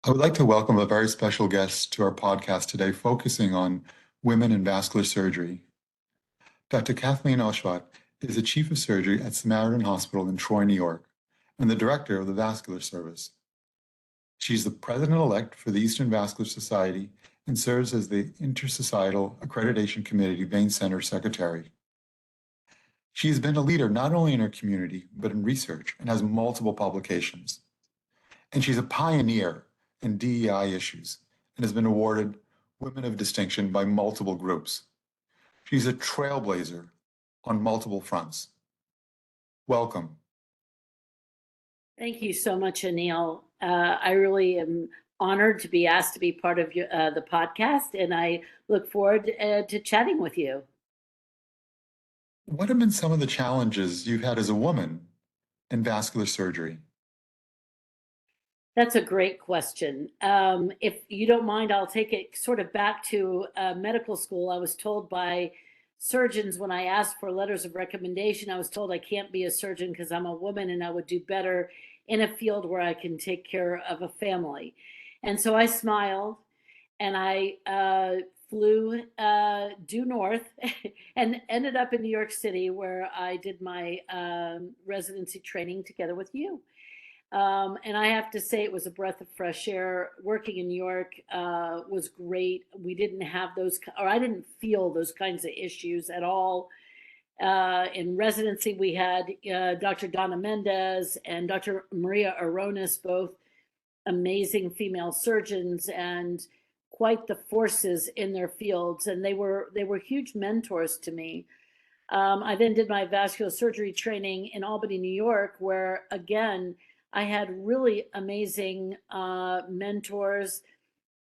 I would like to welcome a very special guest to our podcast today, focusing on women in vascular surgery. Dr. Kathleen Ozsvath is the Chief of Surgery at Samaritan Hospital in Troy, New York, and the Director of the Vascular Service. She's the President-elect for the Eastern Vascular Society and serves as the Intersocietal Accreditation Committee Vein Center Secretary. She has been a leader not only in her community, but in research and has multiple publications. And she's a pioneer in DEI issues and has been awarded Women of Distinction by multiple groups. She's a trailblazer on multiple fronts. Welcome. Thank you so much, Anil. I really am honored to be asked to be part of the podcast, and I look forward to chatting with you. What have been some of the challenges you've had as a woman in vascular surgery? That's a great question. If you don't mind, I'll take it sort of back to medical school. I was told by surgeons when I asked for letters of recommendation, I was told I can't be a surgeon because I'm a woman and I would do better in a field where I can take care of a family. And so I smiled and I flew due north and ended up in New York City where I did my residency training together with you. And I have to say, it was a breath of fresh air. Working in New York was great. We didn't have those, or I didn't feel those kinds of issues at all. In residency, we had Dr. Donna Mendez and Dr. Maria Aronis, both amazing female surgeons and quite the forces in their fields. And they were huge mentors to me. I then did my vascular surgery training in Albany, New York, where again, I had really amazing mentors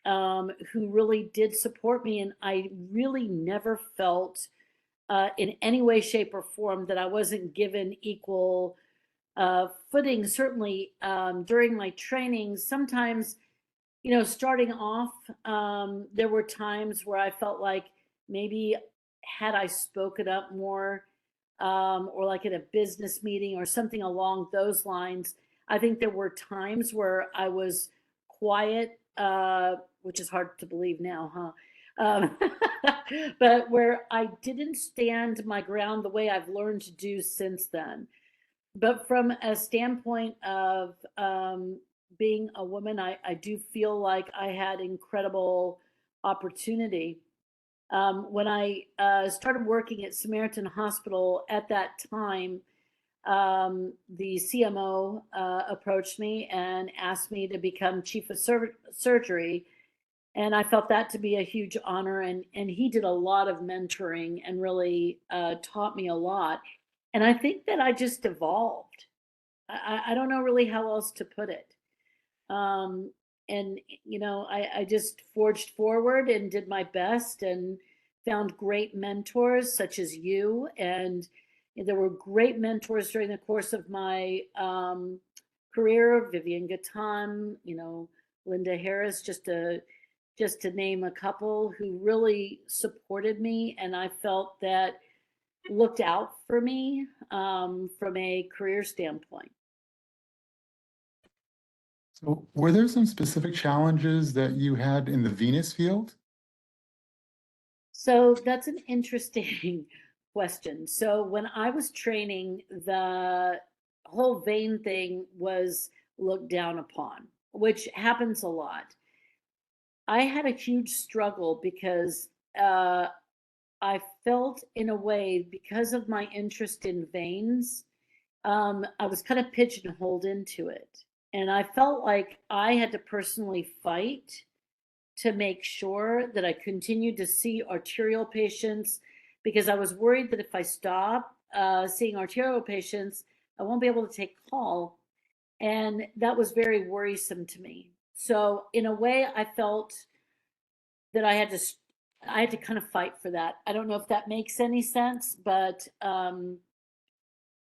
who really did support me. And I really never felt in any way, shape, or form that I wasn't given equal footing. Certainly during my training, sometimes, starting off, there were times where I felt like maybe had I spoken up more or like at a business meeting or something along those lines, I think there were times where I was quiet, which is hard to believe now, huh? But where I didn't stand my ground the way I've learned to do since then. But from a standpoint of being a woman, I do feel like I had incredible opportunity. When I started working at Samaritan Hospital at that time, the CMO approached me and asked me to become chief of surgery. And I felt that to be a huge honor. And he did a lot of mentoring and really taught me a lot. And I think that I just evolved. I don't know really how else to put it. And, I just forged forward and did my best and found great mentors such as you. And there were great mentors during the course of my career, Vivian Gatton, Linda Harris, just to name a couple who really supported me. And I felt that looked out for me from a career standpoint. So, were there some specific challenges that you had in the venous field? So that's an interesting question. So when I was training, the whole vein thing was looked down upon, which happens a lot. I had a huge struggle because I felt in a way, because of my interest in veins, I was kind of pigeonholed into it. And I felt like I had to personally fight to make sure that I continued to see arterial patients because I was worried that if I stop seeing arterial patients, I won't be able to take call. And that was very worrisome to me. So in a way, I felt that I had to kind of fight for that. I don't know if that makes any sense, but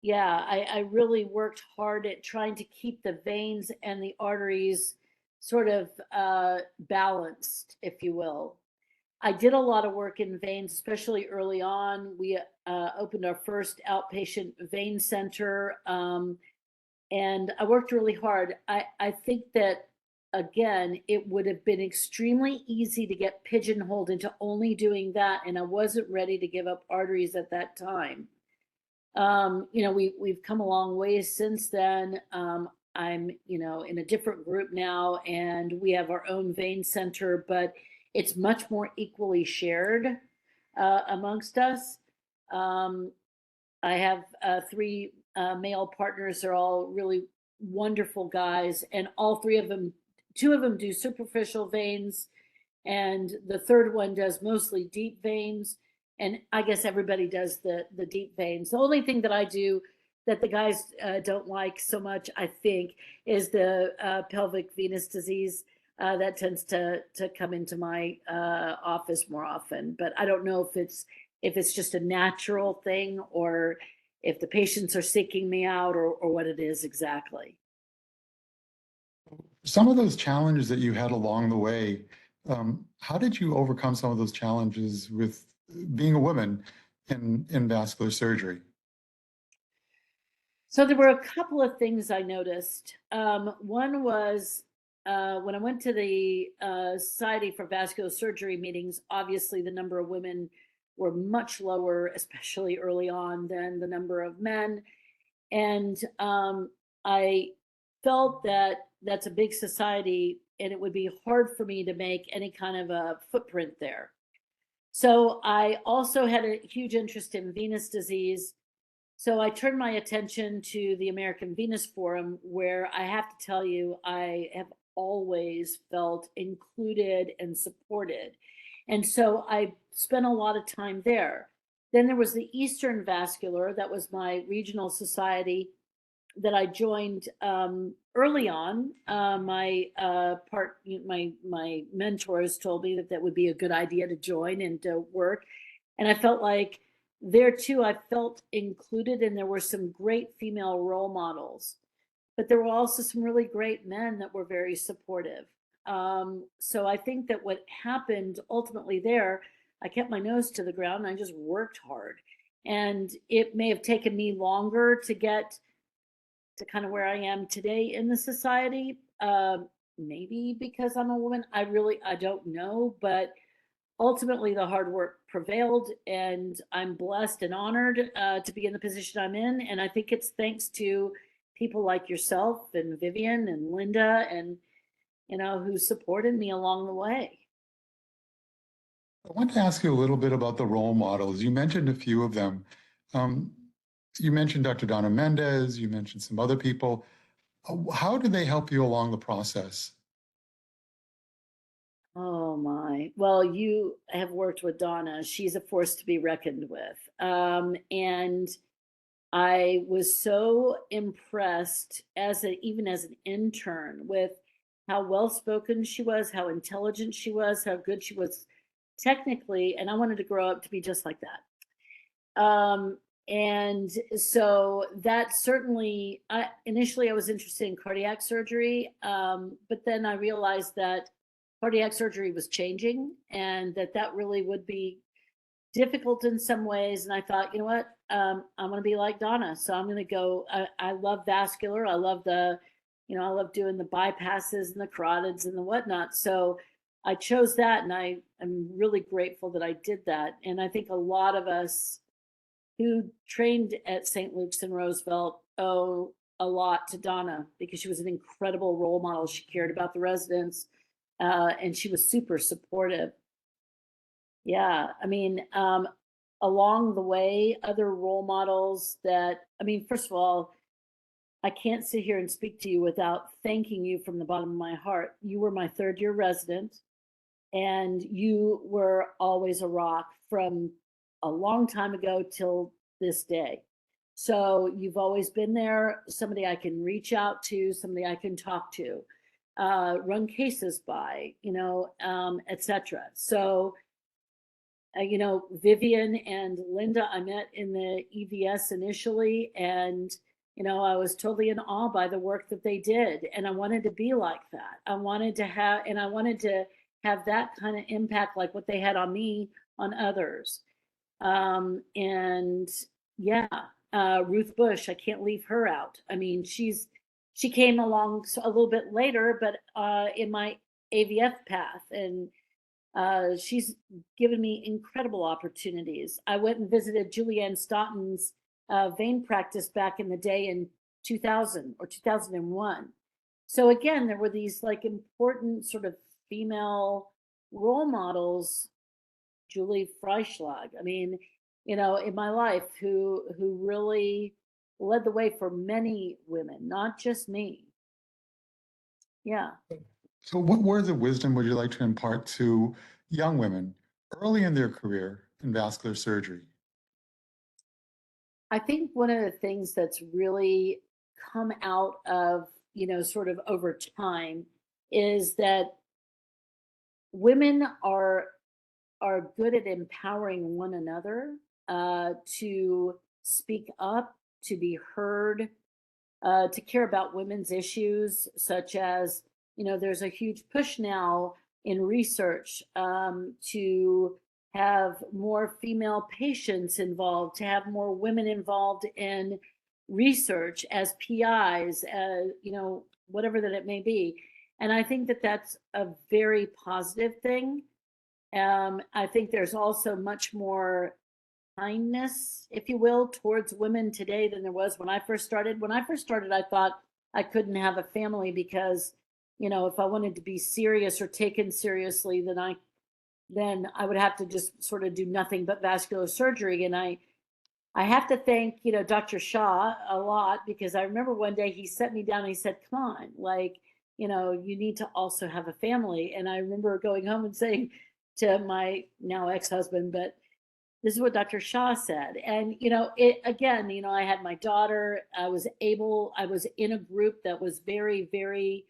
yeah, I really worked hard at trying to keep the veins and the arteries sort of balanced, if you will. I did a lot of work in veins, especially early on. We opened our first outpatient vein center, and I worked really hard. I think that again, it would have been extremely easy to get pigeonholed into only doing that, and I wasn't ready to give up arteries at that time. We've come a long way since then. I'm, in a different group now, and we have our own vein center, but it's much more equally shared amongst us. Um, I have three male partners. They're all really wonderful guys, and all three of them, two of them do superficial veins, and the third one does mostly deep veins. And I guess everybody does the deep veins. The only thing that I do that the guys don't like so much, I think, is the pelvic venous disease. That tends to come into my office more often. But I don't know if it's just a natural thing, or if the patients are seeking me out, or what it is exactly. Some of those challenges that you had along the way, how did you overcome some of those challenges with being a woman in vascular surgery? So there were a couple of things I noticed. One was when I went to the Society for Vascular Surgery meetings, obviously the number of women were much lower, especially early on, than the number of men. And I felt that that's a big society, and it would be hard for me to make any kind of a footprint there. So I also had a huge interest in venous disease. So I turned my attention to the American Venous Forum, where I have to tell you, I have always felt included and supported. And so I spent a lot of time there. Then there was the Eastern Vascular, that was my regional society that I joined early on. My mentors told me that that would be a good idea to join and to work, and I felt like there too, I felt included, and there were some great female role models, but there were also some really great men that were very supportive. So I think that what happened ultimately there, I kept my nose to the ground and I just worked hard. And it may have taken me longer to get to kind of where I am today in the society. Maybe because I'm a woman. I don't know, but ultimately the hard work prevailed, and I'm blessed and honored to be in the position I'm in. And I think it's thanks to people like yourself and Vivian and Linda, and who supported me along the way. I want to ask you a little bit about the role models. You mentioned a few of them. Um, you mentioned Dr. Donna Mendez, you mentioned some other people. How do they help you along the process? Oh my. Well, you have worked with Donna. She's a force to be reckoned with. And I was so impressed even as an intern, with how well spoken she was, how intelligent she was, how good she was technically, and I wanted to grow up to be just like that. And so that certainly, initially I was interested in cardiac surgery, but then I realized that cardiac surgery was changing, and that really would be difficult in some ways. And I thought, you know what, I'm going to be like Donna. So I'm going to go. I love vascular. I love I love doing the bypasses and the carotids and the whatnot. So I chose that, and I am really grateful that I did that. And I think a lot of us who trained at St. Luke's and Roosevelt owe a lot to Donna, because she was an incredible role model. She cared about the residents, and she was super supportive. Yeah, I mean, along the way, other role models that, I mean, first of all, I can't sit here and speak to you without thanking you from the bottom of my heart. You were my third year resident, and you were always a rock from a long time ago till this day. So you've always been there, somebody I can reach out to, somebody I can talk to, run cases by, etc. So Vivian and Linda, I met in the EVS initially, and I was totally in awe by the work that they did, and I wanted to be like that. I wanted to have that kind of impact, like what they had on me, on others. And yeah, Ruth Bush, I can't leave her out. I mean, she's she came along a little bit later, but in my AVF path, and she's given me incredible opportunities. I went and visited Julianne Stoughton's vein practice back in the day in 2000 or 2001. So again, there were these like important sort of female role models, Julie Freischlag. I mean, in my life, who really led the way for many women, not just me. Yeah. So what words of wisdom would you like to impart to young women early in their career in vascular surgery? I think one of the things that's really come out of, sort of over time is that women are good at empowering one another to speak up, to be heard, to care about women's issues, such as, there's a huge push now in research to have more female patients involved, to have more women involved in research as PIs, whatever that it may be. And I think that that's a very positive thing. I think there's also much more kindness, if you will, towards women today than there was when I first started. When I first started, I thought I couldn't have a family because, if I wanted to be serious or taken seriously, then I would have to just sort of do nothing but vascular surgery. And I have to thank, Dr. Shaw a lot, because I remember one day he set me down and he said, "Come on, like, you need to also have a family." And I remember going home and saying to my now ex-husband, but this is what Dr. Shaw said. And, it again, I had my daughter. I was in a group that was very, very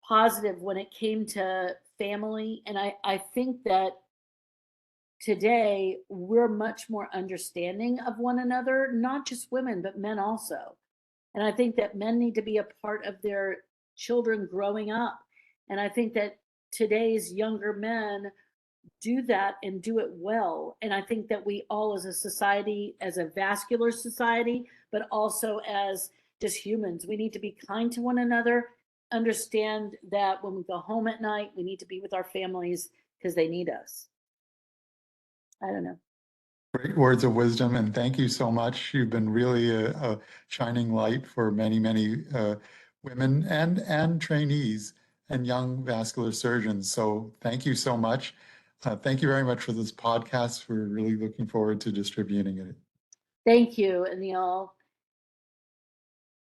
positive when it came to family. And I think that today we're much more understanding of one another, not just women, but men also. And I think that men need to be a part of their children growing up. And I think that today's younger men do that and do it well. And I think that we all as a society, as a vascular society, but also as just humans, we need to be kind to one another, understand that when we go home at night, we need to be with our families because they need us. I don't know. Great words of wisdom, and thank you so much. You've been really a shining light for many, many women and trainees and young vascular surgeons. So thank you so much. Thank you very much for this podcast. We're really looking forward to distributing it. Thank you, Anil.